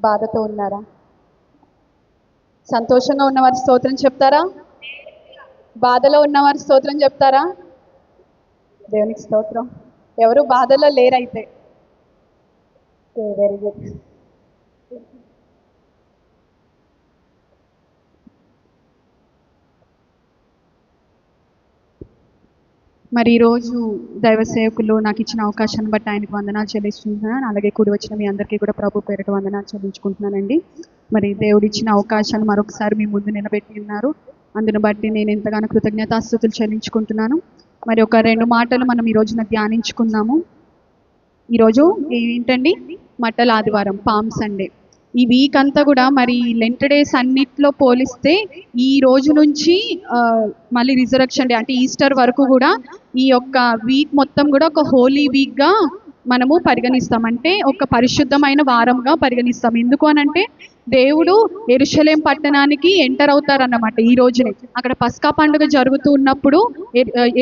బాధతో ఉన్నారా? సంతోషంగా ఉన్నవారు స్తోత్రం చెప్తారా? బాధలో ఉన్నవారు స్తోత్రం చెప్తారా? దేవునికి స్తోత్రం. ఎవరు బాధలో లేరైతే వెరీ గుడ్. మరి ఈరోజు దైవ సేవకులు నాకు ఇచ్చిన అవకాశాన్ని బట్టి ఆయనకు వందనాలు చెల్లించుకుంటున్నాను. అలాగే కూడి వచ్చిన మీ అందరికీ కూడా ప్రభు పేరిట వందనాలు చెల్లించుకుంటున్నానండి. మరి దేవుడు ఇచ్చిన అవకాశాన్ని మరొకసారి మీ ముందు నిలబెట్టి ఉన్నారు. అందును బట్టి నేను ఎంతగానో కృతజ్ఞతాస్తుతులు చెల్లించుకుంటున్నాను. మరి ఒక 2 మాటలు మనం ఈ రోజున ధ్యానించుకుందాము. ఈరోజు ఏంటండి? మట్టల ఆదివారం, పామ్ సండే. ఈ వీక్ అంతా కూడా మరి లెంట్ డేస్ అన్నిట్లో పోలిస్తే ఈ రోజు నుంచి మళ్ళీ రిజరక్షన్ డే అంటే ఈస్టర్ వరకు కూడా ఈ యొక్క వీక్ మొత్తం కూడా ఒక హోలీ వీక్గా మనము పరిగణిస్తాం. అంటే ఒక పరిశుద్ధమైన వారంగా పరిగణిస్తాం. ఎందుకు అనంటే దేవుడు యెరూషలేం పట్టణానికి ఎంటర్ అవుతారన్నమాట. ఈ రోజునే అక్కడ పస్కా పండుగ జరుగుతూ ఉన్నప్పుడు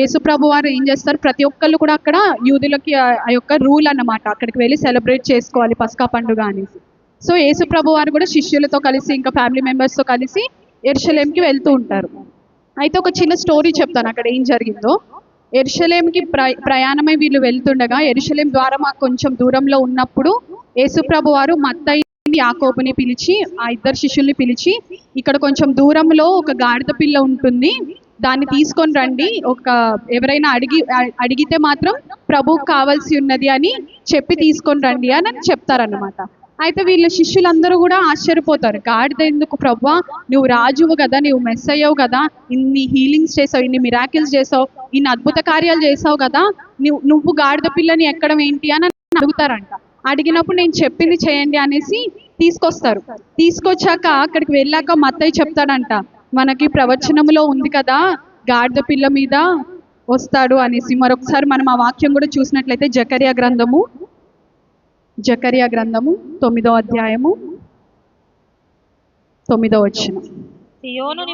యేసుప్రభు వారు ఏం చేస్తారు, ప్రతి ఒక్కళ్ళు కూడా అక్కడ యూదులకి ఆ యొక్క రూల్ అన్నమాట, అక్కడికి వెళ్ళి సెలబ్రేట్ చేసుకోవాలి పస్కా పండుగ అనేసి. సో యేసుప్రభు వారు కూడా శిష్యులతో కలిసి ఇంకా ఫ్యామిలీ మెంబర్స్తో కలిసి యెరూషలేంకి వెళ్తూ ఉంటారు. అయితే ఒక చిన్న స్టోరీ చెప్తాను అక్కడ ఏం జరిగిందో. యెరూషలేంకి ప్రయాణమై వీళ్ళు వెళ్తుండగా యెరూషలేం ద్వారా మాకు కొంచెం దూరంలో ఉన్నప్పుడు యేసుప్రభు వారు మత్తయి యాకోబుని పిలిచి, ఆ 2 శిష్యుల్ని పిలిచి, ఇక్కడ కొంచెం దూరంలో ఒక గాడిద పిల్ల ఉంటుంది, దాన్ని తీసుకొని రండి, ఎవరైనా అడిగితే మాత్రం ప్రభువుకు కావాల్సి ఉన్నది అని చెప్పి తీసుకొని రండి అని చెప్తారన్నమాట. అయితే వీళ్ళ శిష్యులందరూ కూడా ఆశ్చర్యపోతారు. గాడిద ఎందుకు ప్రభువా, నువ్వు రాజువు కదా, నువ్వు మెస్సయ్యవు కదా, ఇన్ని హీలింగ్స్ చేసావు, ఇన్ని మిరాకిల్స్ చేసావు, ఇన్ని అద్భుత కార్యాలు చేసావు కదా, నువ్వు గాడిద పిల్లని ఎక్కడం ఏంటి అని అడుగుతారంట. అడిగినప్పుడు నేను చెప్పింది చేయండి అనేసి తీసుకొస్తారు. తీసుకొచ్చాక అక్కడికి వెళ్ళాక మత్తయి చెప్తాడంట, మనకి ప్రవచనంలో ఉంది కదా గాడిద పిల్ల మీద వస్తాడు అనేసి. మరొకసారి మనం ఆ వాక్యం కూడా చూసినట్లయితే జకర్యా గ్రంథము 9వ అధ్యాయము 9వ వచనం. సియోను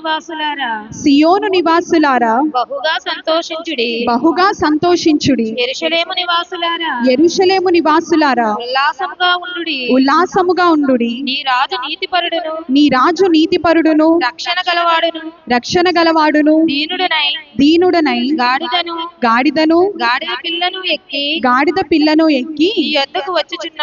నివాసులారా బహుగా సంతోషించుడి. యెరూషలేము నివాసులారా ఉల్లాసముగా ఉండుడి. నీ రాజు నీతిపరుడును రక్షణ గలవాడును దీనుడనై గాడిదను గాడిద పిల్లను ఎక్కి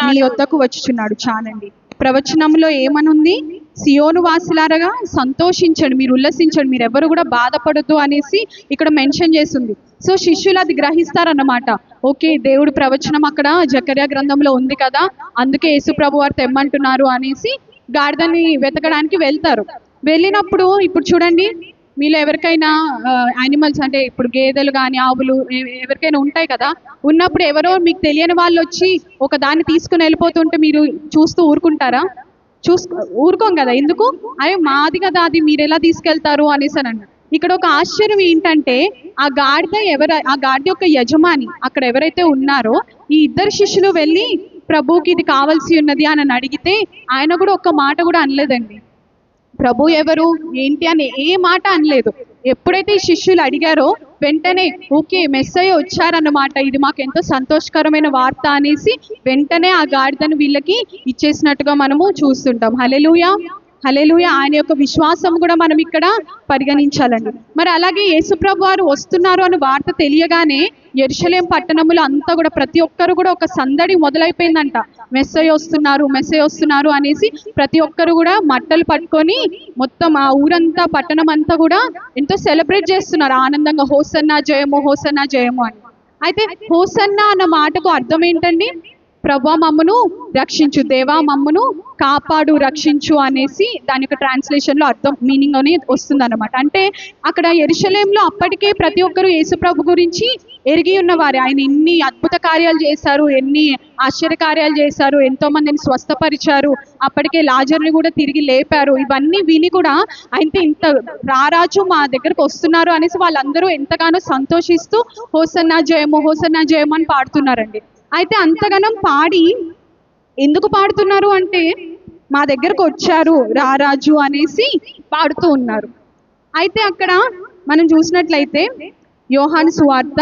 నీ యొద్దకు వచ్చుచున్నాడు. చాలండి. ప్రవచనంలో ఏమనుంది? సియోను వాసులారగా సంతోషించండి, మీరు ఉల్లసించండి, మీరు ఎవరు కూడా బాధపడద్దు అనేసి ఇక్కడ మెన్షన్ చేస్తుంది. సో శిష్యులు అది గ్రహిస్తారన్నమాట. ఓకే, దేవుడు ప్రవచనం అక్కడ జకర్యా గ్రంథంలో ఉంది కదా, అందుకే యేసుప్రభు వారు తెమ్మంటున్నారు అనేసి గాడిదని వెతకడానికి వెళ్తారు. వెళ్ళినప్పుడు ఇప్పుడు చూడండి, మీలో ఎవరికైనా యానిమల్స్ అంటే ఇప్పుడు గేదెలు కానీ ఆవులు ఎవరికైనా ఉంటాయి కదా, ఉన్నప్పుడు ఎవరో మీకు తెలియని వాళ్ళు వచ్చి ఒక దాన్ని తీసుకుని వెళ్ళిపోతుంటే మీరు చూస్తూ ఊరుకుంటారా? ఊరుకోం కదా. ఎందుకు? అయ్యో మాది కదా, అది మీరు ఎలా తీసుకెళ్తారు అనేసి అని అన్నారు. ఇక్కడ ఒక ఆశ్చర్యం ఏంటంటే ఆ గాడిద యొక్క యజమాని అక్కడ ఎవరైతే ఉన్నారో ఈ 2 శిష్యులు వెళ్ళి ప్రభువుకి ఇది కావాల్సి ఉన్నది అని అడిగితే ఆయన కూడా ఒక్క మాట కూడా అనలేదండి. ప్రభు ఎవరు ఏంటి అని ఏ మాట అనలేదు. ఎప్పుడైతే ఈ శిష్యులు అడిగారో వెంటనే ఓకే మెస్సయ్య వచ్చారన్నమాట, ఇది మాకు ఎంతో సంతోషకరమైన వార్త అనేసి వెంటనే ఆ గాడిదను వీళ్ళకి ఇచ్చేసినట్టుగా మనము చూస్తుంటాం. హల్లెలూయా, హల్లెలూయా. ఆయన యొక్క విశ్వాసం కూడా మనం ఇక్కడ పరిగణించాలండి. మరి అలాగే యేసుప్రభు వారు వస్తున్నారు అని వార్త తెలియగానే యెరూషలేం పట్టణములో అంతా కూడా ప్రతి ఒక్కరు కూడా ఒక సందడి మొదలైపోయిందంట. మెస్సయ్య వస్తున్నారు అనేసి ప్రతి ఒక్కరు కూడా మట్టలు పట్టుకొని మొత్తం ఆ ఊరంతా పట్టణం అంతా కూడా ఎంతో సెలబ్రేట్ చేస్తున్నారు ఆనందంగా, హోసన్నా జయము, హోసన్నా జయము అని. అయితే హోసన్నా అన్న మాటకు అర్థం ఏంటండి? ప్రభువా మమ్మును రక్షించు, దేవా మమ్మును కాపాడు, రక్షించు అనేసి దాని యొక్క ట్రాన్స్లేషన్లో అర్థం మీనింగ్ అనేది వస్తుంది అనమాట. అంటే అక్కడ యెరూషలేంలో అప్పటికే ప్రతి ఒక్కరు యేసుప్రభు గురించి ఎరిగి ఉన్నవారే. ఆయన ఎన్ని అద్భుత కార్యాలు చేశారు, ఎన్ని ఆశ్చర్య కార్యాలు చేశారు, ఎంతో మందిని స్వస్థపరిచారు, అప్పటికే లాజర్ని కూడా తిరిగి లేపారు. ఇవన్నీ విని కూడా అయితే ఇంత రారాజు మా దగ్గరకు వస్తున్నారు అనేసి వాళ్ళందరూ ఎంతగానో సంతోషిస్తూ హోసన్నా జయము, హోసన్నా జయము అని పాడుతున్నారండి. అయితే అంతగానం పాడి ఎందుకు పాడుతున్నారు అంటే మా దగ్గరకు వచ్చారు రారాజు అనేసి పాడుతూ ఉన్నారు. అయితే అక్కడ మనం చూసినట్లయితే యోహాను సువార్త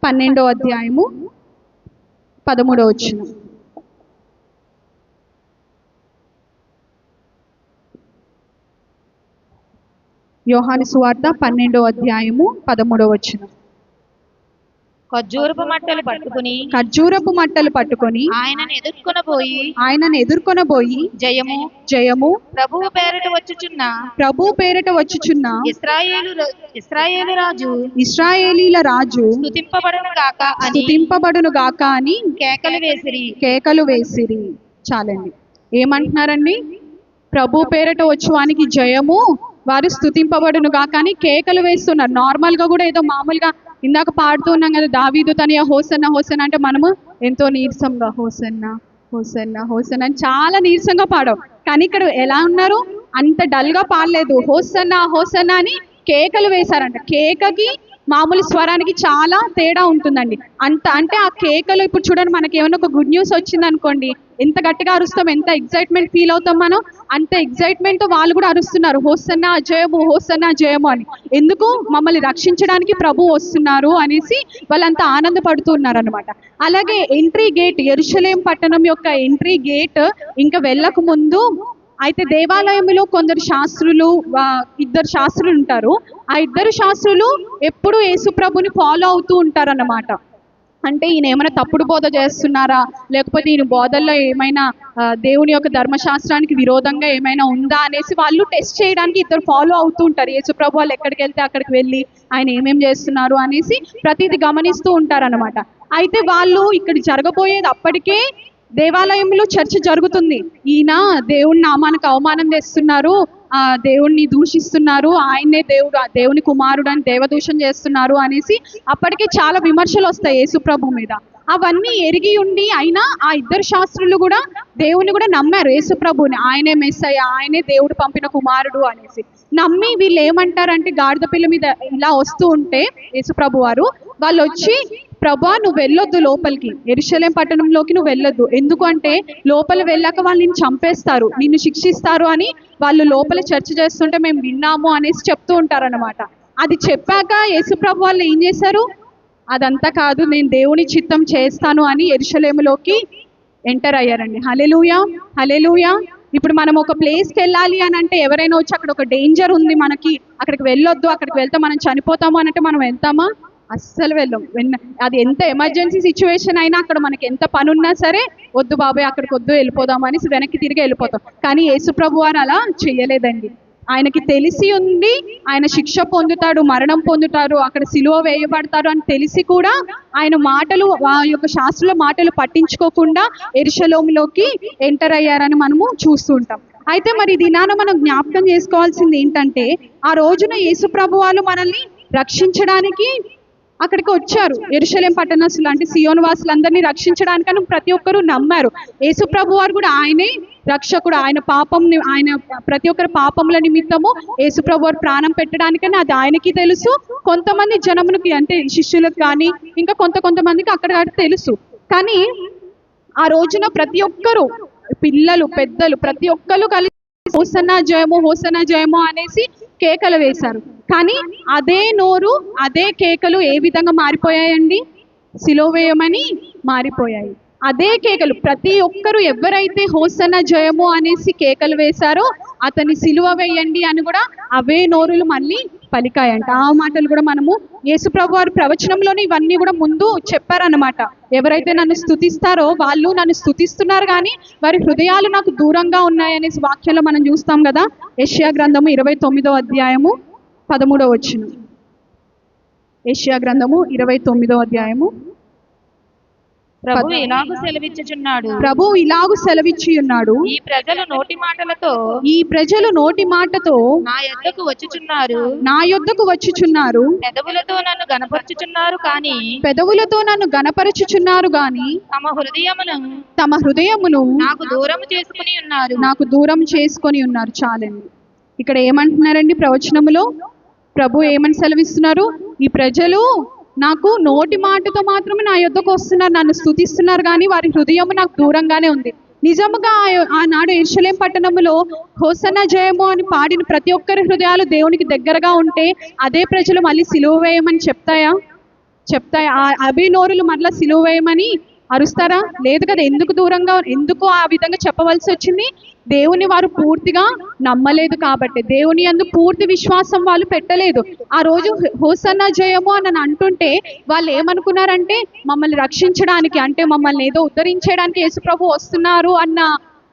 12వ అధ్యాయము 13వ వచనం. యోహాను సువార్త 12వ అధ్యాయము 13వ వచనం. ఖర్జూరపు మట్టలు పట్టుకొని ఆయనను ఎదుర్కొనబోయి జయము ప్రభువు పేరట వచ్చుచున్న ఇశ్రాయేలీల రాజు స్తుతింపబడును గాక అని కేకలు వేసిరి. చాలండి. ఏమంటున్నారండి? ప్రభు పేరట వచ్చువానికి జయము, వారు స్తుతింపబడును గాక అని కేకలు వేస్తున్నారు. నార్మల్ గా కూడా ఏదో మామూలుగా ఇందాక పాడుతూ ఉన్నాం కదా, దావీదు తనయ హోసన్న హోసన్న అంటే మనము ఎంతో నీరసంగా హోసన్న హోసన్న హోసన్న అని చాలా నీరసంగా పాడాం. కానీ ఇక్కడ ఎలా ఉన్నారు? అంత డల్ గా పాడలేదు. హోసన్న హోసన్న అని కేకలు వేశారంట. కేకకి మామూలు స్వరానికి చాలా తేడా ఉంటుందండి. అంటే ఆ కేకలు ఇప్పుడు చూడండి, మనకి ఏమైనా ఒక గుడ్ న్యూస్ వచ్చింది అనుకోండి, ఎంత గట్టిగా అరుస్తాం, ఎంత ఎక్సైట్మెంట్ ఫీల్ అవుతాం మనం. అంత ఎక్సైట్మెంట్ తో వాళ్ళు కూడా అరుస్తున్నారు, హోసన్నా జయము, హోసన్నా జయము అని. ఎందుకు? మమ్మల్ని రక్షించడానికి ప్రభు వస్తున్నారు అనేసి వాళ్ళంతా ఆనందపడుతున్నారు అనమాట. అలాగే ఎంట్రీ గేట్, యెరూషలేం పట్టణం యొక్క ఎంట్రీ గేట్ ఇంకా వెళ్ళక ముందు అయితే దేవాలయంలో కొందరు శాస్త్రులు, ఇద్దరు శాస్త్రులు ఉంటారు. ఆ ఇద్దరు శాస్త్రులు ఎప్పుడు యేసుప్రభుని ఫాలో అవుతూ ఉంటారన్నమాట. అంటే ఈయన ఏమైనా తప్పుడు బోధ చేస్తున్నారా, లేకపోతే ఈయన బోధల్లో ఏమైనా దేవుని యొక్క ధర్మశాస్త్రానికి విరోధంగా ఏమైనా ఉందా అనేసి వాళ్ళు టెస్ట్ చేయడానికి ఇద్దరు ఫాలో అవుతూ ఉంటారు. యేసుప్రభు వాళ్ళు ఎక్కడికి వెళ్తే అక్కడికి వెళ్ళి ఆయన ఏమేం చేస్తున్నారు అనేసి ప్రతిదీ గమనిస్తూ ఉంటారన్నమాట. అయితే వాళ్ళు ఇక్కడ జరగబోయేది, అప్పటికే దేవాలయంలో చర్చ జరుగుతుంది. ఈయన దేవుని నామానికి అవమానం చేస్తున్నారు, దేవుణ్ణి దూషిస్తున్నారు, ఆయనే దేవుని కుమారుడు అని దేవదూషణ చేస్తున్నారు అనేసి అప్పటికే చాలా విమర్శలు వస్తాయి యేసుప్రభు మీద. అవన్నీ ఎరిగి ఉండి అయినా ఆ ఇద్దరు శాస్త్రులు కూడా దేవుని కూడా నమ్మారు, యేసుప్రభుని ఆయనే మెస్సయ్య, ఆయనే దేవుడు పంపిన కుమారుడు అనేసి నమ్మి వీళ్ళు ఏమంటారంటే, గాడిద పిల్ల మీద ఇలా వస్తూ ఉంటే యేసుప్రభు వారు వాళ్ళు వచ్చి, ప్రభా నువ్వు వెళ్ళొద్దు లోపలికి, యెరూషలేం పట్టణంలోకి నువ్వు వెళ్ళొద్దు, ఎందుకంటే లోపల వెళ్ళాక వాళ్ళు నిన్ను చంపేస్తారు, నిన్ను శిక్షిస్తారు అని వాళ్ళు లోపల చర్చ చేస్తుంటే మేము విన్నాము అనేసి చెప్తూ ఉంటారనమాట. అది చెప్పాక యేసుప్రభు వాళ్ళు ఏం చేశారు? అదంతా కాదు, నేను దేవుని చిత్తం చేస్తాను అని యెరూషలేములోకి ఎంటర్ అయ్యారండి. హల్లెలూయా, హల్లెలూయా. ఇప్పుడు మనం ఒక ప్లేస్కి వెళ్ళాలి అని అంటే ఎవరైనా వచ్చి అక్కడ ఒక డేంజర్ ఉంది మనకి, అక్కడికి వెళ్ళొద్దు, అక్కడికి వెళ్తే మనం చనిపోతాము అని అంటే మనం వెళ్తామా? అస్సలు వెళ్ళం. అది ఎంత ఎమర్జెన్సీ సిచ్యువేషన్ అయినా, అక్కడ మనకి ఎంత పని ఉన్నా సరే వద్దు బాబాయ్ అక్కడికి వద్దు, వెళ్ళిపోదాం అనేసి వెనక్కి తిరిగి వెళ్ళిపోతాం. కానీ యేసుప్రభు వారు అలా చేయలేదండి. ఆయనకి తెలిసి ఉంది ఆయన శిక్ష పొందుతాడు, మరణం పొందుతారు, అక్కడ సిలువ వేయబడతారు అని తెలిసి కూడా ఆయన మాటలు, ఆ యొక్క శాస్త్రుల మాటలు పట్టించుకోకుండా యెరూషలేములోకి ఎంటర్ అయ్యారని మనము చూస్తూ ఉంటాం. అయితే మరి దినాన మనం జ్ఞాపకం చేసుకోవాల్సింది ఏంటంటే, ఆ రోజున యేసుప్రభు వాళ్ళు మనల్ని రక్షించడానికి అక్కడికి వచ్చారు. యెరూషలేం పట్టణస్తులు అంటే సియోను వాసులందరినీ రక్షించడానికని ప్రతి ఒక్కరూ నమ్మారు. యేసుప్రభు వారు కూడా ఆయనే రక్షకుడు, ఆయన ప్రతి ఒక్కరి పాపముల నిమిత్తము యేసుప్రభు వారు ప్రాణం పెట్టడానికని అది ఆయనకి తెలుసు. కొంతమంది జనమునికి అంటే శిష్యులకు కానీ ఇంకా కొంతమందికి అక్కడ తెలుసు. కానీ ఆ రోజున ప్రతి ఒక్కరు, పిల్లలు పెద్దలు ప్రతి ఒక్కరు కలిసి హోసన్నా జయము, హోసన్నా జయము అనేసి కేకలు వేశారు. కానీ అదే నోరు, అదే కేకలు ఏ విధంగా మారిపోయాయండి? సిలువ వేయమని మారిపోయాయి. అదే కేకలు ప్రతి ఒక్కరు ఎవరైతే హోసన్నా జయము అనేసి కేకలు వేశారో అతని సిలువ వేయండి అని కూడా అవే నోరులు మళ్ళీ పలికాయంట. ఆ మాటలు కూడా మనము యేసుప్రభు వారి ప్రవచనంలోనే ఇవన్నీ కూడా ముందు చెప్పారనమాట. ఎవరైతే నన్ను స్తుతిస్తారో వాళ్ళు నన్ను స్తుతిస్తున్నారు కానీ వారి హృదయాలు నాకు దూరంగా ఉన్నాయనేసి వాక్యంలో మనం చూస్తాం కదా. యెషయా గ్రంథము 29వ అధ్యాయము 13వ వచనం. యెషయా గ్రంథము 29వ అధ్యాయము. ప్రభు ఇలాగు సెలవిచ్చి ఉన్నాడు, ఈ ప్రజలు నోటి మాటతో నా యొద్దకు వచ్చుచున్నారు, పెదవులతో నన్ను గనపరచుచున్నారు కానీ తమ హృదయమును నాకు దూరం చేసుకొని ఉన్నారు. చాలండి. ఇక్కడ ఏమంటున్నారండి ప్రవచనములో? ప్రభు ఏమని సెలవిస్తున్నారు? ఈ ప్రజలు నాకు నోటి మాటతో మాత్రమే నా యొద్దకు వస్తున్నారు, నన్ను స్తుతిస్తున్నారు కానీ వారి హృదయం నాకు దూరంగానే ఉంది. నిజముగా ఆనాడు యెరూషలేం పట్టణములో హోసన్నా జయము అని పాడిన ప్రతి ఒక్కరి హృదయాలు దేవునికి దగ్గరగా ఉంటే అదే ప్రజలు మళ్ళీ సిలువ వేయమని చెప్తాయా? అవే నోరులు మరలా సిలువ వేయమని అరుస్తారా? లేదు కదా. ఎందుకు ఆ విధంగా చెప్పవలసి వచ్చింది? దేవుని వారు పూర్తిగా నమ్మలేదు కాబట్టి, దేవుని యందు పూర్తి విశ్వాసం వాళ్ళు పెట్టలేదు. ఆ రోజు హోసన్నా జయము అని అంటుంటే వాళ్ళు ఏమనుకున్నారంటే మమ్మల్ని రక్షించడానికి, అంటే మమ్మల్ని ఏదో ఉద్ధరించడానికి యేసుప్రభు వస్తున్నారు అన్న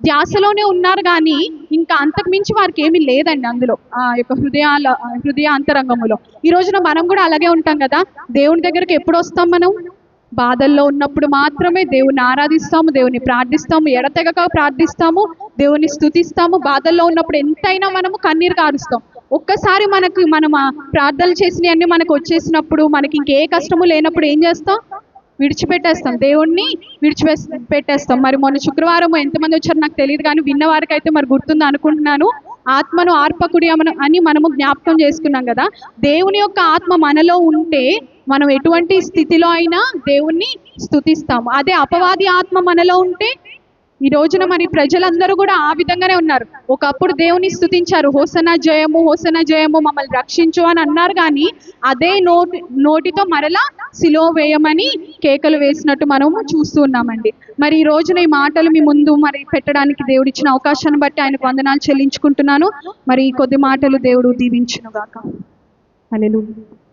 ధ్యాసలోనే ఉన్నారు. కానీ ఇంకా అంతకు మించి వారికి ఏమీ లేదండి అందులో, ఆ యొక్క హృదయ అంతరంగములో. ఈ రోజున మనం కూడా అలాగే ఉంటాం కదా. దేవుని దగ్గరికి ఎప్పుడు వస్తాం? మనం బాధల్లో ఉన్నప్పుడు మాత్రమే దేవుని ఆరాధిస్తాము, దేవుని ప్రార్థిస్తాము, ఎడతెగక ప్రార్థిస్తాము, దేవుని స్తుతిస్తాము. బాధల్లో ఉన్నప్పుడు ఎంతైనా మనము కన్నీరు కారుస్తాం. ఒక్కసారి మనం ప్రార్థనలు చేసినవన్నీ మనకు వచ్చేసినప్పుడు, మనకి ఇంకే కష్టము లేనప్పుడు ఏం చేస్తాం? విడిచిపెట్టేస్తాం, దేవుణ్ణి విడిచిపెట్టేస్తాం. మరి మొన్న శుక్రవారం ఎంతమంది వచ్చారో నాకు తెలియదు, కానీ విన్న వారికి అయితే మరి గుర్తుంది అనుకుంటున్నాను. ఆత్మను ఆర్పకుడి అని మనము జ్ఞాపకం చేసుకున్నాం కదా. దేవుని యొక్క ఆత్మ మనలో ఉంటే మనం ఎటువంటి స్థితిలో అయినా దేవుణ్ణి స్తుతిస్తాము. అదే అపవాది ఆత్మ మనలో ఉంటే, ఈ రోజున మరి ప్రజలందరూ కూడా ఆ విధంగానే ఉన్నారు. ఒకప్పుడు దేవుని స్తుతించారు, హోసన్నా జయము, హోసన్నా జయము, మమ్మల్ని రక్షించు అని అన్నారు. కానీ అదే నోటితో మరలా సిలువ వేయమని కేకలు వేసినట్టు మనము చూస్తూ ఉన్నామండి. మరి ఈ రోజున ఈ మాటలు మీ ముందు మరి పెట్టడానికి దేవుడు ఇచ్చిన అవకాశాన్ని బట్టి ఆయనకు వందనాలు చెల్లించుకుంటున్నాను. మరి ఈ కొద్ది మాటలు దేవుడు దీవించును గాక. హల్లెలూయా.